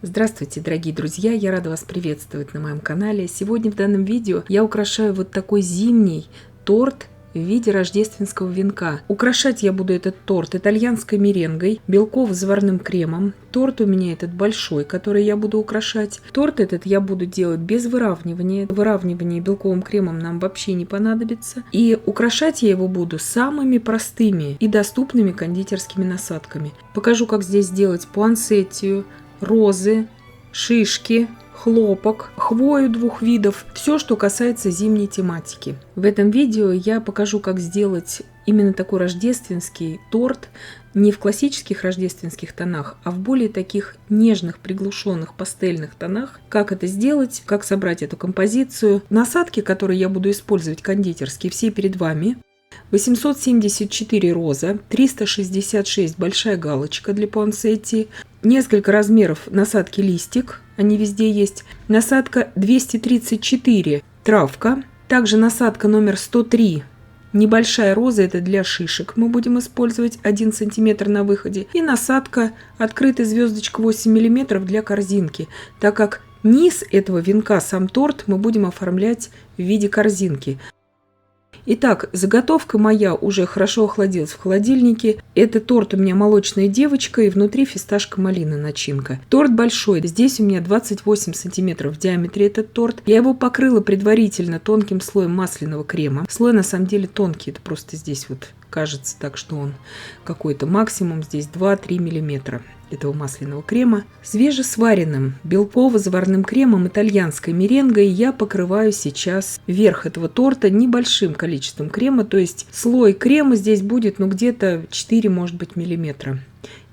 Здравствуйте, дорогие друзья! Я рада вас приветствовать на моем канале. Сегодня в данном видео я украшаю вот такой зимний торт в виде рождественского венка. Украшать я буду этот торт итальянской меренгой, белково-заварным кремом. Торт у меня этот большой, который я буду украшать. Торт этот я буду делать без выравнивания. Выравнивание белковым кремом нам вообще не понадобится. И украшать я его буду самыми простыми и доступными кондитерскими насадками. Покажу, как здесь сделать пуансеттию, розы, шишки, хлопок, хвою двух видов, все, что касается зимней тематики. В этом видео я покажу, как сделать именно такой рождественский торт не в классических рождественских тонах, а в более таких нежных, приглушенных пастельных тонах. Как это сделать, как собрать эту композицию. Насадки, которые я буду использовать кондитерские, все перед вами. 874 роза, 366 большая галочка для пуансетти, несколько размеров насадки листик, они везде есть, насадка 234 травка, также насадка номер 103 небольшая роза, это для шишек мы будем использовать 1 см на выходе, и насадка открытая звездочка 8 мм для корзинки, так как низ этого венка, сам торт, мы будем оформлять в виде корзинки. Итак, заготовка моя уже хорошо охладилась в холодильнике. Это торт у меня молочная девочка и внутри фисташка-малина начинка. Торт большой, здесь у меня 28 сантиметров в диаметре этот торт. Я его покрыла предварительно тонким слоем масляного крема. Слой на самом деле тонкий, это просто здесь вот кажется так, что он какой-то максимум, здесь 2-3 миллиметра этого масляного крема. Свежесваренным белково-заварным кремом итальянской меренгой я покрываю сейчас верх этого торта небольшим количеством крема, то есть слой крема здесь будет где-то 4, может быть, миллиметра.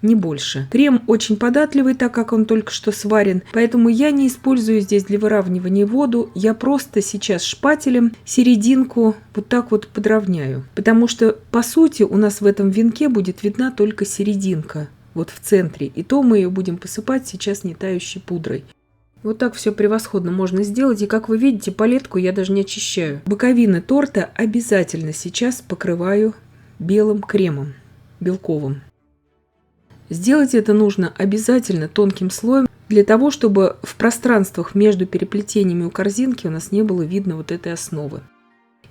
Не больше. Крем очень податливый, так как он только что сварен, поэтому я не использую здесь для выравнивания воду, я просто сейчас шпателем серединку вот так вот подровняю, потому что по сути у нас в этом венке будет видна только серединка, вот в центре, и то мы ее будем посыпать сейчас не тающей пудрой. Вот так все превосходно можно сделать, и как вы видите, палетку я даже не очищаю. Боковины торта обязательно сейчас покрываю белым кремом, белковым. Сделать это нужно обязательно тонким слоем, для того, чтобы в пространствах между переплетениями у корзинки у нас не было видно вот этой основы.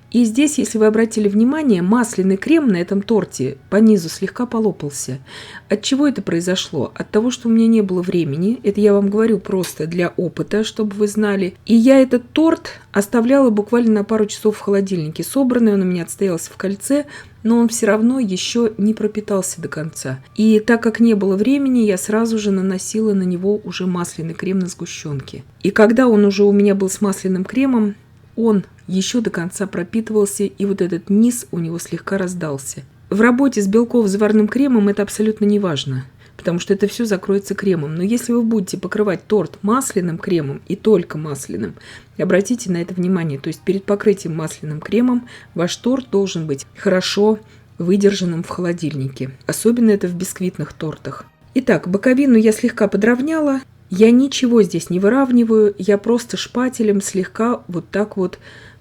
И здесь, если вы обратили внимание, масляный крем на этом торте по низу слегка полопался. От чего это произошло? От того, что у меня не было времени. Это я вам говорю просто для опыта, чтобы вы знали. И я этот торт оставляла буквально на пару часов в холодильнике. Собранный он у меня отстоялся в кольце, но он все равно еще не пропитался до конца. И так как не было времени, я сразу же наносила на него уже масляный крем на сгущенке. И когда он уже у меня был с масляным кремом, он еще до конца пропитывался, и вот этот низ у него слегка раздался. В работе с белково-заварным кремом это абсолютно не важно, потому что это все закроется кремом. Но если вы будете покрывать торт масляным кремом и только масляным, обратите на это внимание. То есть перед покрытием масляным кремом ваш торт должен быть хорошо выдержанным в холодильнике. Особенно это в бисквитных тортах. Итак, боковину я слегка подровняла. Я ничего здесь не выравниваю, я просто шпателем слегка вот так вот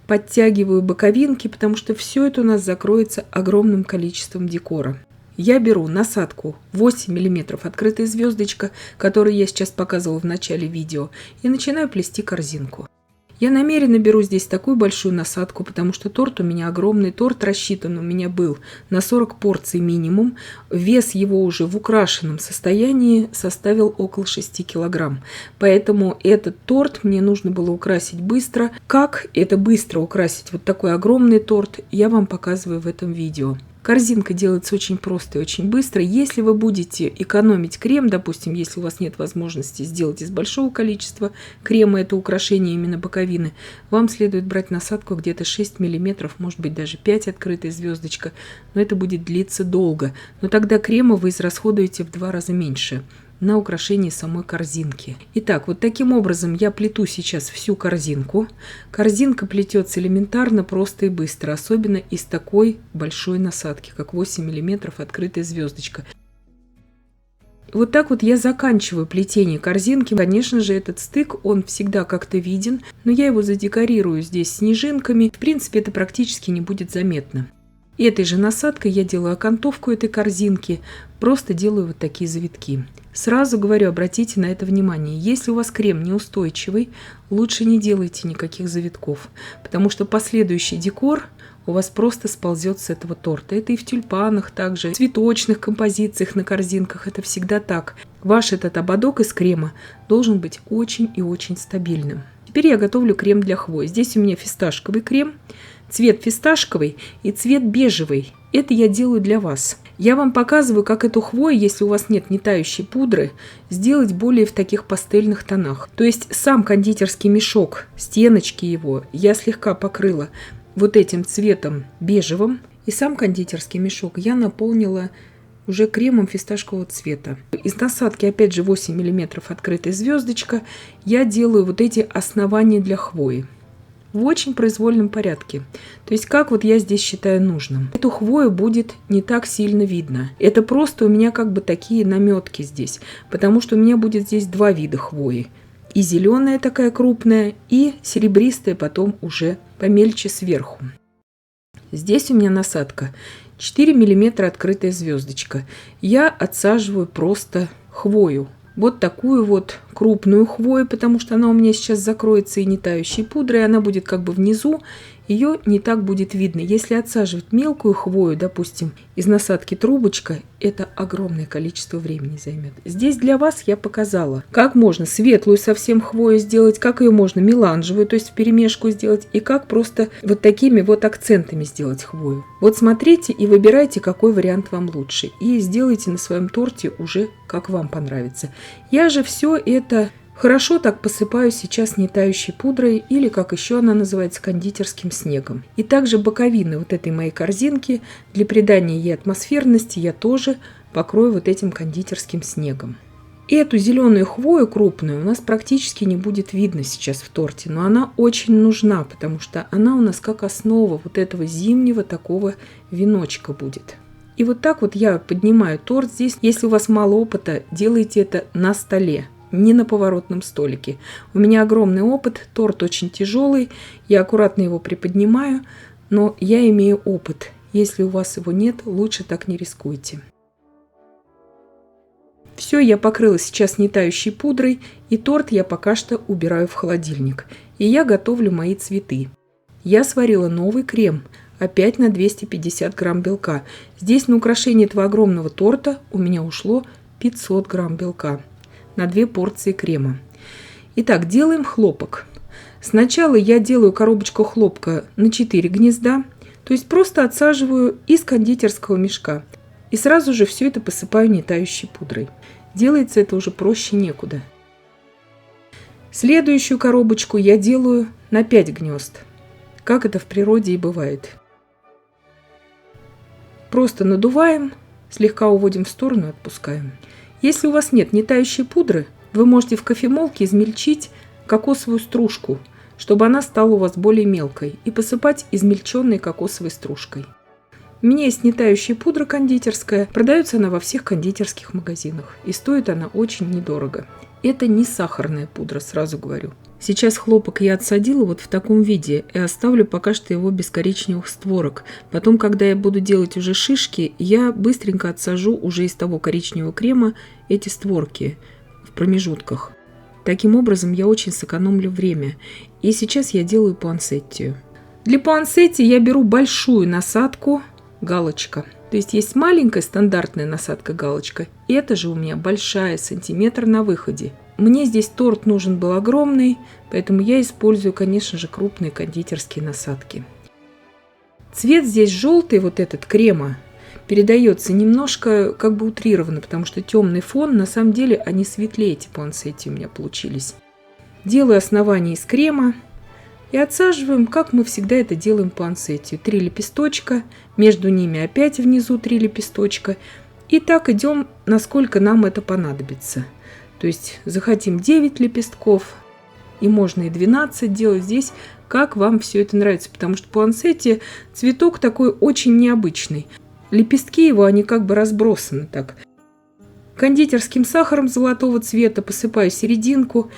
подтягиваю боковинки, потому что все это у нас закроется огромным количеством декора. Я беру насадку 8 мм, открытая звездочка, которую я сейчас показывала в начале видео, и начинаю плести корзинку. Я намеренно беру здесь такую большую насадку, потому что торт у меня огромный, торт рассчитан у меня был на 40 порций минимум, вес его уже в украшенном состоянии составил около 6 килограмм, поэтому этот торт мне нужно было украсить быстро. Как это быстро украсить вот такой огромный торт, я вам показываю в этом видео. Корзинка делается очень просто и очень быстро. Если вы будете экономить крем, допустим, если у вас нет возможности сделать из большого количества крема это украшение именно боковины, вам следует брать насадку где-то 6 мм, может быть даже 5, открытая звездочка, но это будет длиться долго. Но тогда крема вы израсходуете в 2 раза меньше на украшение самой корзинки. Итак, вот таким образом я плету сейчас всю корзинку. Корзинка плетется элементарно, просто и быстро, особенно из такой большой насадки, как 8 мм открытая звездочка. Вот так вот я заканчиваю плетение корзинки. Конечно же, этот стык, он всегда как-то виден, но я его задекорирую здесь снежинками. В принципе, это практически не будет заметно. Этой же насадкой я делаю окантовку этой корзинки, просто делаю вот такие завитки. Сразу говорю, обратите на это внимание. Если у вас крем неустойчивый, лучше не делайте никаких завитков, потому что последующий декор у вас просто сползет с этого торта. Это и в тюльпанах также, в цветочных композициях на корзинках. Это всегда так. Ваш этот ободок из крема должен быть очень и очень стабильным. Теперь я готовлю крем для хвои. Здесь у меня фисташковый крем. Цвет фисташковый и цвет бежевый. Это я делаю для вас. Я вам показываю, как эту хвою, если у вас нет нетающей пудры, сделать более в таких пастельных тонах. То есть сам кондитерский мешок, стеночки его, я слегка покрыла вот этим цветом бежевым. И сам кондитерский мешок я наполнила уже кремом фисташкового цвета. Из насадки, опять же, 8 мм открытая звездочка, я делаю вот эти основания для хвои. В очень произвольном порядке. То есть, как вот я здесь считаю нужным. Эту хвою будет не так сильно видно. Это просто у меня как бы такие наметки здесь. Потому что у меня будет здесь два вида хвои. И зеленая такая крупная, и серебристая потом уже помельче сверху. Здесь у меня насадка 4 мм открытая звездочка. Я отсаживаю просто хвою. Вот такую вот крупную хвою, потому что она у меня сейчас закроется и не тающей пудрой, она будет как бы внизу, ее не так будет видно. Если отсаживать мелкую хвою, допустим, из насадки трубочка, это огромное количество времени займет. Здесь для вас я показала, как можно светлую совсем хвою сделать, как ее можно меланжевую, то есть вперемешку сделать, и как просто вот такими вот акцентами сделать хвою. Вот смотрите и выбирайте, какой вариант вам лучше, и сделайте на своем торте уже как вам понравится. Я же все это хорошо так посыпаю сейчас нетающей пудрой, или, как еще она называется, кондитерским снегом. И также боковины вот этой моей корзинки для придания ей атмосферности я тоже покрою вот этим кондитерским снегом. Эту зеленую хвою крупную у нас практически не будет видно сейчас в торте, но она очень нужна, потому что она у нас как основа вот этого зимнего такого веночка будет. И вот так вот я поднимаю торт здесь. Если у вас мало опыта, делайте это на столе, не на поворотном столике. У меня огромный опыт, торт очень тяжелый, я аккуратно его приподнимаю, но я имею опыт. Если у вас его нет, лучше так не рискуйте. Все, я покрыла сейчас нетающей пудрой, и торт я пока что убираю в холодильник. И я готовлю мои цветы. Я сварила новый крем, опять на 250 грамм белка. Здесь на украшение этого огромного торта у меня ушло 500 грамм белка на 2 порции крема. Итак, делаем хлопок. Сначала я делаю коробочку хлопка на 4 гнезда, то есть просто отсаживаю из кондитерского мешка. И сразу же все это посыпаю нетающей пудрой. Делается это уже проще некуда. Следующую коробочку я делаю на 5 гнезд, как это в природе и бывает. Просто надуваем, слегка уводим в сторону и отпускаем. Если у вас нет нетающей пудры, вы можете в кофемолке измельчить кокосовую стружку, чтобы она стала у вас более мелкой, и посыпать измельченной кокосовой стружкой. У меня есть нетающая пудра кондитерская, продается она во всех кондитерских магазинах, и стоит она очень недорого. Это не сахарная пудра, сразу говорю. Сейчас хлопок я отсадила вот в таком виде и оставлю пока что его без коричневых створок. Потом, когда я буду делать уже шишки, я быстренько отсажу уже из того коричневого крема эти створки в промежутках. Таким образом я очень сэкономлю время. И сейчас я делаю пуансеттию. Для пуансетти я беру большую насадку галочка. То есть есть маленькая стандартная насадка галочка. Это же у меня большая, сантиметр на выходе. Мне здесь торт нужен был огромный, поэтому я использую, конечно же, крупные кондитерские насадки. Цвет здесь желтый, вот этот крема, передается немножко как бы утрированно, потому что темный фон, на самом деле они светлее, эти пуансетти у меня получились. Делаю основание из крема и отсаживаем, как мы всегда это делаем пуансеттию. 3 лепесточка, между ними опять внизу 3 лепесточка. И так идем, насколько нам это понадобится. То есть захотим 9 лепестков, и можно и 12 делать здесь, как вам все это нравится. Потому что пуансетти цветок такой очень необычный. Лепестки его, они как бы разбросаны так. Кондитерским сахаром золотого цвета посыпаю серединку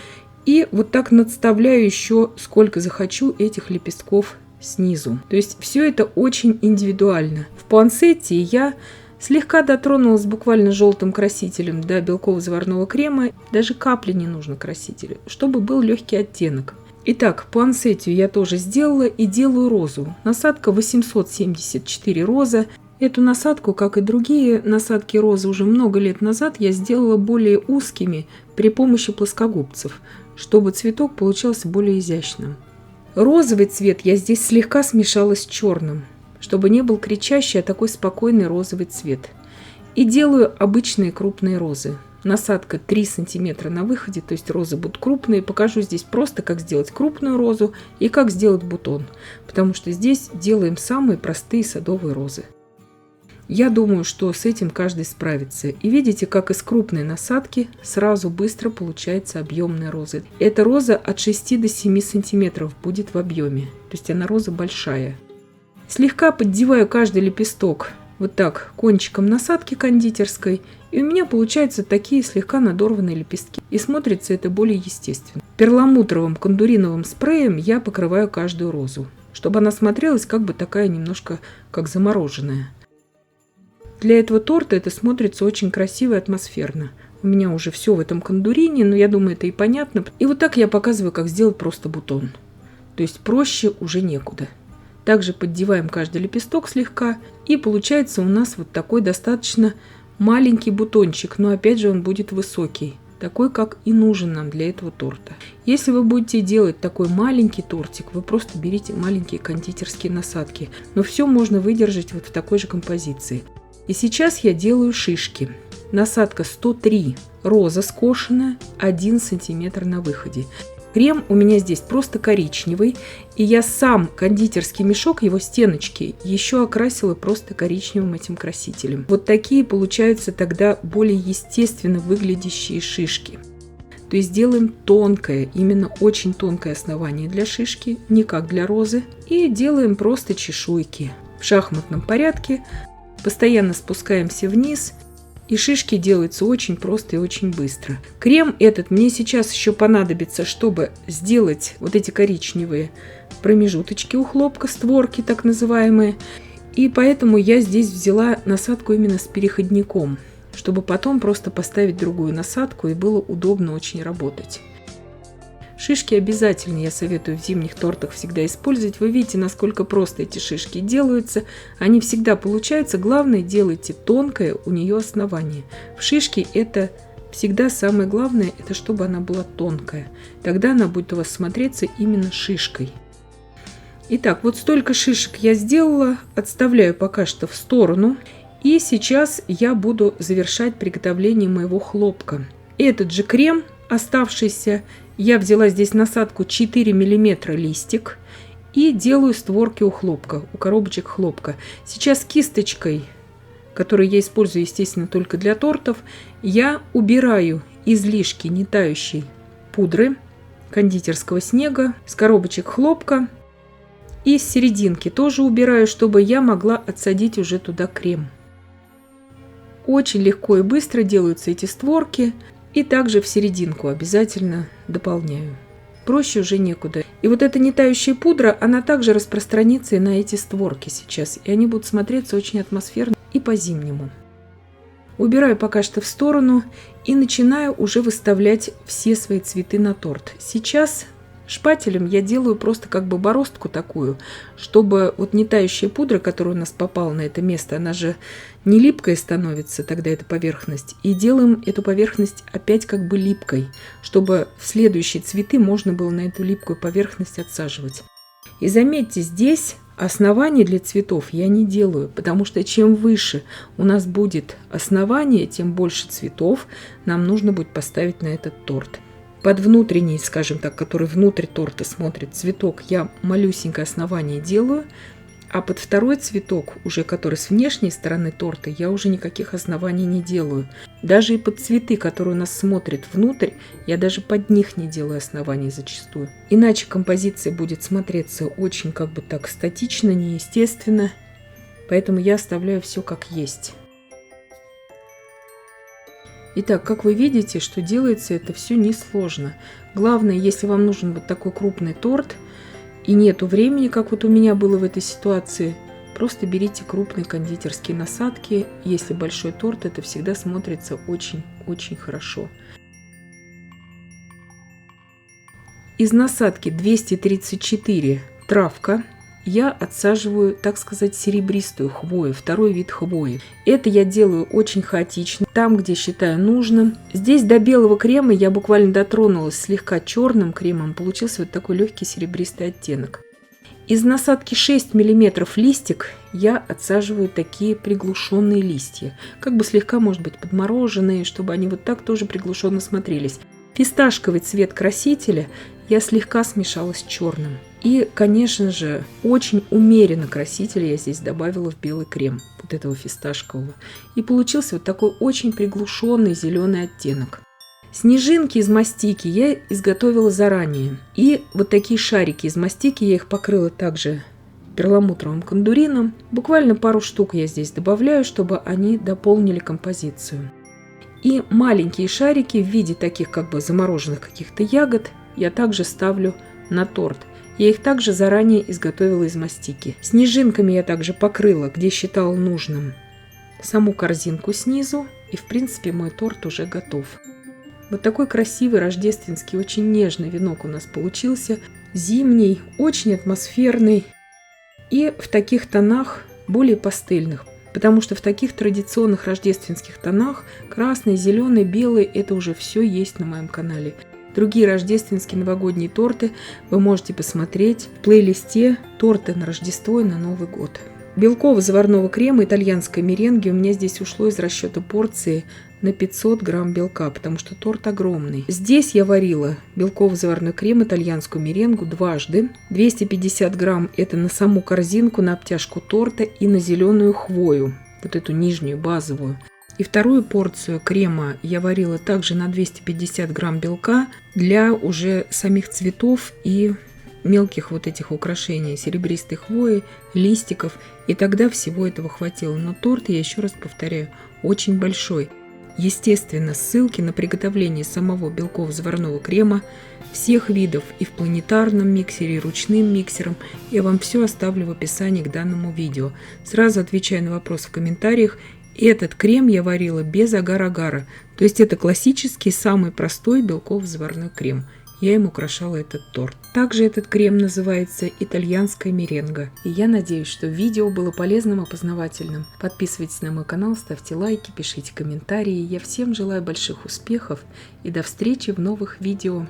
и вот так надставляю еще сколько захочу этих лепестков снизу. То есть все это очень индивидуально. В пуансетте я слегка дотронулась буквально желтым красителем до белково-заварного крема. Даже капли не нужно красителя, чтобы был легкий оттенок. Итак, пуансеттию я тоже сделала и делаю розу. Насадка 874 роза. Эту насадку, как и другие насадки розы, уже много лет назад я сделала более узкими при помощи плоскогубцев, чтобы цветок получался более изящным. Розовый цвет я здесь слегка смешала с черным, чтобы не был кричащий, а такой спокойный розовый цвет. И делаю обычные крупные розы. Насадка 3 см на выходе, то есть розы будут крупные. Покажу здесь просто, как сделать крупную розу и как сделать бутон, потому что здесь делаем самые простые садовые розы. Я думаю, что с этим каждый справится. И видите, как из крупной насадки сразу быстро получается объемная роза. Эта роза от 6 до 7 сантиметров будет в объеме. То есть она роза большая. Слегка поддеваю каждый лепесток вот так кончиком насадки кондитерской. И у меня получаются такие слегка надорванные лепестки. И смотрится это более естественно. Перламутровым кондуриновым спреем я покрываю каждую розу, чтобы она смотрелась как бы такая немножко как замороженная. Для этого торта это смотрится очень красиво и атмосферно. У меня уже все в этом кондурине, но я думаю, это и понятно. И вот так я показываю, как сделать просто бутон. То есть проще уже некуда. Также поддеваем каждый лепесток слегка. И получается у нас вот такой достаточно маленький бутончик. Но опять же он будет высокий. Такой, как и нужен нам для этого торта. Если вы будете делать такой маленький тортик, вы просто берите маленькие кондитерские насадки. Но все можно выдержать вот в такой же композиции. И сейчас я делаю шишки. Насадка 103, роза скошенная, 1 см на выходе. Крем у меня здесь просто коричневый. И я сам кондитерский мешок, его стеночки, еще окрасила просто коричневым этим красителем. Вот такие получаются тогда более естественно выглядящие шишки. То есть делаем тонкое, именно очень тонкое основание для шишки, не как для розы. И делаем просто чешуйки в шахматном порядке. Постоянно спускаемся вниз, и шишки делаются очень просто и очень быстро. Крем этот мне сейчас еще понадобится, чтобы сделать вот эти коричневые промежуточки у хлопка, створки так называемые. И поэтому я здесь взяла насадку именно с переходником, чтобы потом просто поставить другую насадку и было удобно очень работать. Шишки обязательно, я советую в зимних тортах всегда использовать. Вы видите, насколько просто эти шишки делаются. Они всегда получаются. Главное, делайте тонкое у нее основание. В шишке это всегда самое главное, это чтобы она была тонкая. Тогда она будет у вас смотреться именно шишкой. Итак, вот столько шишек я сделала. Отставляю пока что в сторону. И сейчас я буду завершать приготовление моего хлопка. Этот же крем, оставшийся, я взяла здесь насадку 4 мм листик и делаю створки у хлопка, у коробочек хлопка. Сейчас кисточкой, которую я использую, естественно, только для тортов, я убираю излишки нетающей пудры, кондитерского снега, с коробочек хлопка. И с серединки тоже убираю, чтобы я могла отсадить уже туда крем. Очень легко и быстро делаются эти створки. И также в серединку обязательно дополняю. Проще уже некуда. И вот эта нетающая пудра, она также распространится и на эти створки сейчас. И они будут смотреться очень атмосферно и по-зимнему. Убираю пока что в сторону и начинаю уже выставлять все свои цветы на торт. Сейчас шпателем я делаю просто как бы бороздку такую, чтобы вот не тающая пудра, которая у нас попала на это место, она же не липкая становится, тогда эта поверхность. И делаем эту поверхность опять как бы липкой, чтобы в следующие цветы можно было на эту липкую поверхность отсаживать. И заметьте, здесь основание для цветов я не делаю, потому что чем выше у нас будет основание, тем больше цветов нам нужно будет поставить на этот торт. Под внутренний, скажем так, который внутрь торта смотрит цветок, я малюсенькое основание делаю, а под второй цветок, уже который с внешней стороны торта, я уже никаких оснований не делаю. Даже и под цветы, которые у нас смотрят внутрь, я даже под них не делаю оснований зачастую. Иначе композиция будет смотреться очень как бы так статично, неестественно, поэтому я оставляю все как есть. Итак, как вы видите, что делается это все несложно. Главное, если вам нужен вот такой крупный торт, и нету времени, как вот у меня было в этой ситуации, просто берите крупные кондитерские насадки. Если большой торт, это всегда смотрится очень-очень хорошо. Из насадки 234 травка я отсаживаю, так сказать, серебристую хвою, второй вид хвои. Это я делаю очень хаотично, там, где считаю нужным. Здесь до белого крема я буквально дотронулась слегка черным кремом, получился вот такой легкий серебристый оттенок. Из насадки 6 мм листик я отсаживаю такие приглушенные листья, как бы слегка, может быть, подмороженные, чтобы они вот так тоже приглушенно смотрелись. Фисташковый цвет красителя я слегка смешала с черным. И, конечно же, очень умеренно красителя я здесь добавила в белый крем, вот этого фисташкового. И получился вот такой очень приглушенный зеленый оттенок. Снежинки из мастики я изготовила заранее. И вот такие шарики из мастики я их покрыла также перламутровым кондурином. Буквально пару штук я здесь добавляю, чтобы они дополнили композицию. И маленькие шарики в виде таких как бы замороженных каких-то ягод я также ставлю на торт. Я их также заранее изготовила из мастики. Снежинками я также покрыла, где считала нужным, саму корзинку снизу. И в принципе мой торт уже готов. Вот такой красивый рождественский, очень нежный венок у нас получился. Зимний, очень атмосферный. И в таких тонах более пастельных. Потому что в таких традиционных рождественских тонах красный, зеленый, белый, это уже все есть на моем канале. Другие рождественские новогодние торты вы можете посмотреть в плейлисте «Торты на Рождество и на Новый год». Белково-заварного крема итальянской меренги у меня здесь ушло из расчета порции на 500 грамм белка, потому что торт огромный. Здесь я варила белково-заварной крем, итальянскую меренгу дважды. 250 грамм это на саму корзинку, на обтяжку торта и на зеленую хвою, вот эту нижнюю базовую. И вторую порцию крема я варила также на 250 грамм белка для уже самих цветов и мелких вот этих украшений, серебристой хвои, листиков. И тогда всего этого хватило. Но торт, я еще раз повторяю, очень большой. Естественно, ссылки на приготовление самого белково-заварного крема всех видов и в планетарном миксере, и ручным миксером я вам все оставлю в описании к данному видео. Сразу отвечаю на вопрос в комментариях. Этот крем я варила без агар-агара, то есть это классический, самый простой белково-заварной крем. Я им украшала этот торт. Также этот крем называется итальянская меренга. И я надеюсь, что видео было полезным и познавательным. Подписывайтесь на мой канал, ставьте лайки, пишите комментарии. Я всем желаю больших успехов и до встречи в новых видео.